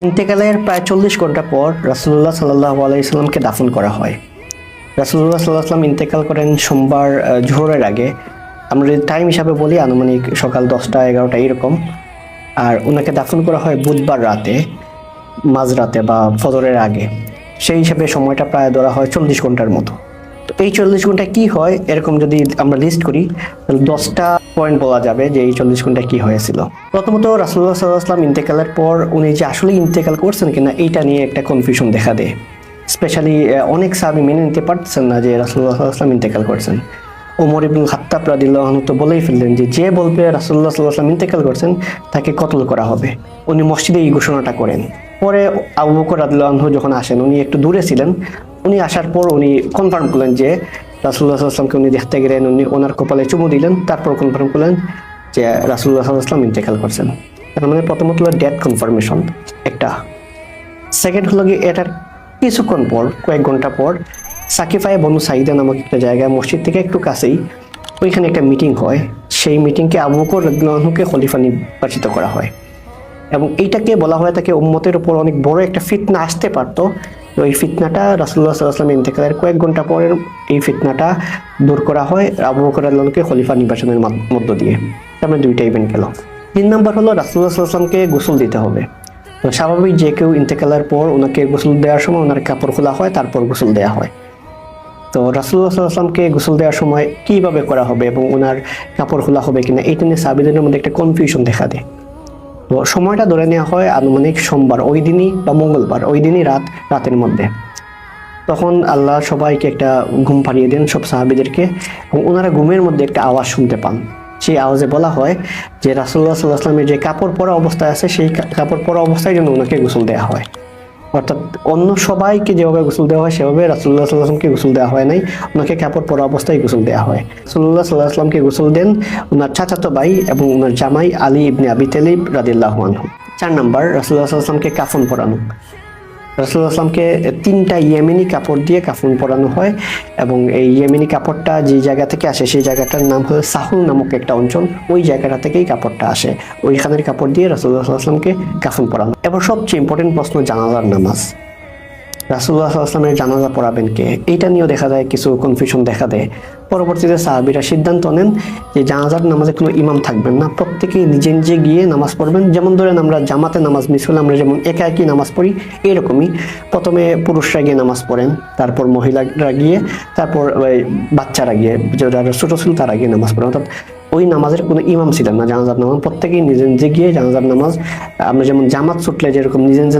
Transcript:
ইন্তেকালের প্রায় 40 ঘন্টা পর রাসূলুল্লাহ সাল্লাল্লাহু আলাইহি সাল্লামকে দাফন করা হয়। রাসূলুল্লাহ সাল্লাল্লাহু আলাইহি সাল্লাম ইন্তেকাল করেন সোমবার জোহরের আগে। আমরা যদি টাইম হিসাবে বলি আনুমানিক সকাল 10টা 11টা এরকম। আর ওনাকে দাফন করা হয় বুধবার রাতে, মাঝরাতে বা ফজরের আগে। সেই হিসাবে সময়টা প্রায় ধরা হয় 40 ঘন্টার মতো। তো এই 40 ঘন্টায় কি হয় এরকম যদি আমরা লিস্ট করি তাহলে 10টা পয়েন্ট বলা যাবে যে এই 40 ঘন্টায় কি হয়েছিল। প্রথমত রাসূলুল্লাহ সাল্লাল্লাহু আলাইহি ওয়াসাল্লাম ইন্তেকালের পর উনি যে আসলে ইন্তেকাল করছেন কিনা এইটা নিয়ে একটা কনফিউশন দেখা দেয়। স্পেশালি অনেক সাহাবী মেনে নিতে পারতেছেন না যে রাসূলুল্লাহ সাল্লাল্লাহু আলাইহি ওয়াসাল্লাম ইন্তেকাল করছেন। ওমর ইবনুল খাত্তাব রাদিয়াল্লাহু আনহু তো বলেই ফেললেন যে যে বলবে রাসূলুল্লাহ সাল্লাল্লাহু আলাইহি ওয়াসাল্লাম ইন্তেকাল করছেন তাকে কতল করা হবে। উনি মসজিদে এই ঘোষণাটা করেন। পরে আবু বকর রাদিয়াল্লাহু আনহু যখন আসেন উনি একটু দূরে ছিলেন, উনি আসার পর উনি কনফার্ম করলেন যে রাসূলুল্লাহ সাল্লাল্লাহু আলাইহি ওয়াসাল্লামকে উনি দেখতে গেলেন, উনি ওনার কপালে চুমু দিলেন, তারপর কনফার্ম করলেন যে রাসূলুল্লাহ সাল্লাল্লাহু আলাইহি ওয়াসাল্লাম ইন্তেকাল করছেন। তার মানে প্রথমত হলো ডেথ কনফার্মেশন একটা। সেকেন্ড হলো কি এটার কিছুক্ষণ পর, কয়েক ঘন্টা পর সাকিফায়ে বনু সাইদা নামক একটা জায়গায় মসজিদ থেকে একটু কাছেই ওইখানে একটা মিটিং হয়। সেই মিটিংকে আবু বকর রাদিয়াল্লাহু আনহুকে খলিফা নির্বাচিত করা হয় এবং এইটাকে বলা হয় তাকে উম্মতের উপর অনেক বড় একটা ফিতনা আসতে পারতো। ওই ফিতনাটা রাসূলুল্লাহ সাল্লাল্লাহু আলাইহি ওয়াসাল্লাম ইন্তেকালের কয়েক ঘন্টা পরের এই ফিতনাটা দূর করা হয় আবু বকর রাদিয়াল্লাহু আনহুকে খলিফা নির্বাচনের মধ্য দিয়ে। তারপরে দুইটা ইভেন্ট গেল। 3 নম্বর হলো রাসূলুল্লাহ সাল্লাল্লাহু আলাইহি ওয়াসাল্লামকে গোসল দিতে হবে। তো স্বাভাবিক যে কেউ ইন্তেকালের পর ওনাকে গোসল দেওয়ার সময় ওনার কাপড় খোলা হয়, তারপর গোসল দেওয়া হয়। তো রাসূলুল্লাহ সাল্লাল্লাহু আলাইহি ওয়াসাল্লামকে গোসল দেওয়ার সময় কিভাবে করা হবে এবং ওনার কাপড় খোলা হবে কিনা এইটা নিয়ে সাহাবীদের মধ্যে একটা কনফিউশন দেখা দেয়। তো সময়টা ধরে নেওয়া হয় আনুমানিক সোমবার ওই দিনই বা মঙ্গলবার ওই দিনই রাতের মধ্যে। তখন আল্লাহ সবাইকে একটা ঘুম পাড়িয়ে দেন, সব সাহাবীদেরকে, এবং ওনারা ঘুমের মধ্যে একটা আওয়াজ শুনতে পান। সেই আওয়াজে বলা হয় যে রাসূলুল্লাহ সাল্লাল্লাহু আলাইহি ওয়াসাল্লামের যে কাপড় পরা অবস্থায় আছে সেই কাপড় পরা অবস্থায় যেন ওনাকে গোসল দেওয়া হয়। অর্থাৎ অন্য সবাইকে যেভাবে গোসল দেওয়া হয় সেভাবে রাসূলুল্লাহ সাল্লাল্লাহু আলাইহি ওয়াসাল্লামকে গোসল দেওয়া হয় নাই, ওনাকে কাপড় পরা অবস্থায় গোসল দেওয়া হয়। রাসূলুল্লাহ সাল্লাল্লাহু আলাইহি ওয়াসাল্লামকে গোসল দেন ওনার চাচাতো ভাই এবং ওনার জামাই আলী ইবনে আবি তালিব রাদিয়াল্লাহু আনহু। 4 নাম্বার রাসূলুল্লাহ সাল্লাল্লাহু আলাইহি ওয়াসাল্লামকে কাফন পরানো। রাসূলুল্লাহ সাল্লাল্লাহু আলাইহি ওয়াসাল্লামকে 3টা ইয়েমেনি কাপড় দিয়ে কাফন পরানো হয় এবং এই ইয়েমেনি কাপড়টা যে জায়গা থেকে আসে সেই জায়গাটার নাম হলো সাহুল নামক একটা অঞ্চল। ওই জায়গাটা থেকেই কাপড়টা আসে। ওইখানের কাপড় দিয়ে রাসূলুল্লাহ সাল্লাল্লাহু আলাইহি ওয়াসাল্লামকে কাফন পরানো। এবার সবচেয়ে ইম্পর্টেন্ট প্রশ্ন জানাজার নামাজ। রাসূলুল্লাহ সাল্লাল্লাহু আলাইহি ওয়াসাল্লামের জানাজা পড়াবেন কে, এইটা নিয়েও দেখা যায় কিছু কনফিউশন দেখা দেয়। পরবর্তীতে সাহাবীরা সিদ্ধান্ত নেন যে জানাজার নামাজে কোনো ইমাম থাকবেন না, প্রত্যেকেই নিজে নিজে গিয়ে নামাজ পড়বেন। যেমন ধরেন আমরা জামাতে নামাজ মিস হলে আমরা যেমন একা একই নামাজ পড়ি, এরকমই প্রথমে পুরুষরা গিয়ে নামাজ পড়েন, তারপর মহিলারা গিয়ে, তারপর বাচ্চারা গিয়ে, যারা ছোট ছিল তারা গিয়ে নামাজ পড়েন। অর্থাৎ ওই নামাজের কোনো ইমাম ছিলেন না জানাজার নামাজ, প্রত্যেকেই নিজে নিজে গিয়ে জানাজার নামাজ, আমরা যেমন জামাত ছুটলে যেরকম নিজে নিজে